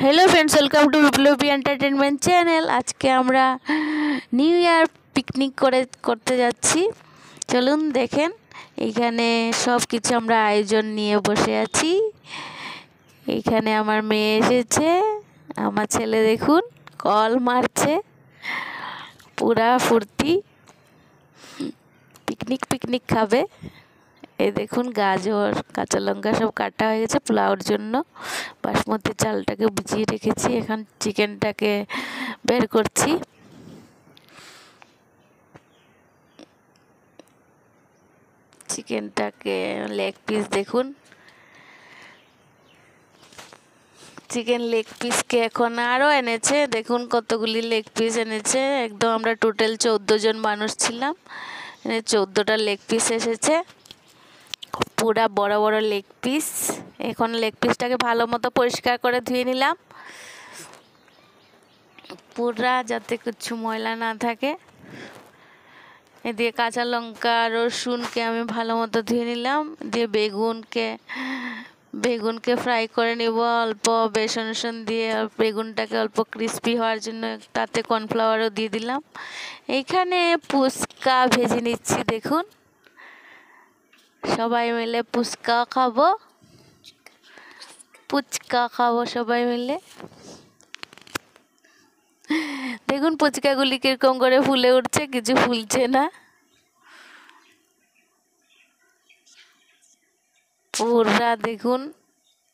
Hello friends, welcome to Biplobi entertainment channel. आज के আমরা নিউ ইয়ার পিকনিক করতে যাচ্ছি। চলুন দেখেন, এইখানে সব কিছু আমরা আয়োজন নিয়ে বসে আছি। এইখানে আমার মেয়ে এসেছে, আমার ছেলে দেখুন কল মারছে, পুরা ফুর্তি, পিকনিক খাবে। এই দেখুন গাজর কাঁচা লঙ্কা সব কাটা হয়ে গেছে পোলাওর জন্য। বাসমতি চালটাকে ভিজিয়ে রেখেছি, এখন চিকেনটাকে বের করছি। চিকেনটাকে লেগ পিস দেখুন, চিকেন লেগ পিসকে এখন আরও এনেছে, দেখুন কতগুলি লেগ পিস এনেছে। একদম আমরা টোটাল 14 জন মানুষ ছিলাম, 14টা লেগ পিস এসেছে, পুরা বড় বড় লেগ পিস। এখন লেগ পিসটাকে ভালো মতো পরিষ্কার করে ধুয়ে নিলাম, পুরা যাতে কিছু ময়লা না থাকে। এদিকে কাঁচা লঙ্কা রসুনকে আমি ভালো মতো ধুয়ে নিলাম, দিয়ে বেগুনকে ফ্রাই করে নিব অল্প বেসন দিয়ে। বেগুনটাকে অল্প ক্রিস্পি হওয়ার জন্য তাতে কর্নফ্লাওয়ারও দিয়ে দিলাম। এইখানে ফুচকা ভেজে নিচ্ছি, দেখুন সবাই মিলে ফুচকা খাবো সবাই মিলে। দেখুন ফুচকাগুলি কিরকম করে ফুলে উঠছে, কিছু ফুলছে না, পুরা দেখুন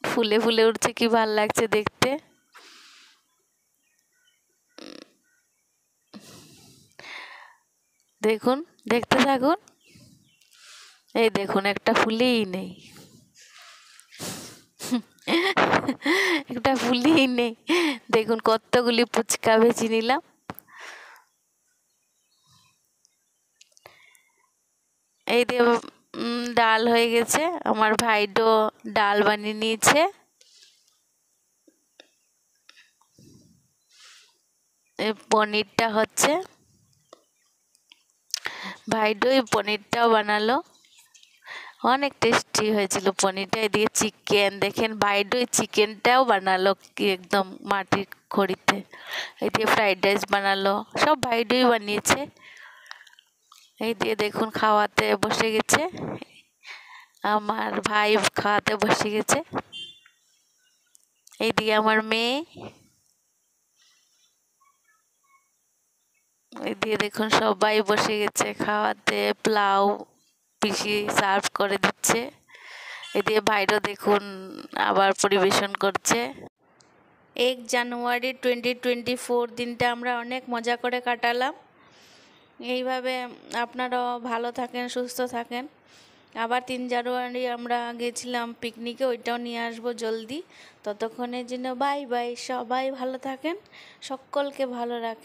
ফুলে ফুলে উঠছে, কি ভাল লাগছে দেখতে। দেখুন, দেখতে থাকুন। এই দেখুন একটা ফুলেই নেই, একটা ফুলেই নেই। দেখুন কতগুলি ফুচকা ভেজে নিলাম। এই দিয়ে ডাল হয়ে গেছে, আমার ভাইডো ডাল বানিয়ে নিয়েছে। পনিরটা হচ্ছে, ভাইডো এই পনিরটাও বানালো, অনেক টেস্টি হয়েছিল পনিরটা। এদিকে চিকেন দেখেন, ভাইডো চিকেনটাও বানালো কি একদম মাটির খড়িতে। এদিকে ফ্রাইড রাইস বানালো, সব ভাইডোই বানিয়েছে। এই দিয়ে দেখুন খাওয়াতে বসে গেছে, আমার ভাই খাওয়াতে বসে গেছে। এইদিকে আমার মেয়ে, এইদিকে দেখুন সবাই বসে গেছে খাওয়াতে, পোলাও পিসি সার্ভ করে দিচ্ছে। এদিকে ভাইরও দেখুন আবার পরিবেশন করছে। 1 জানুয়ারি 2024 দিনটা আমরা অনেক মজা করে কাটালাম। এইভাবে আপনারাও ভালো থাকেন, সুস্থ থাকেন। আবার 3 জানুয়ারি আমরা গেছিলাম পিকনিকে, ওইটাও নিয়ে আসবো জলদি। ততক্ষণের জন্য বাই বাই, সবাই ভালো থাকেন, সকলকে ভালো রাখেন।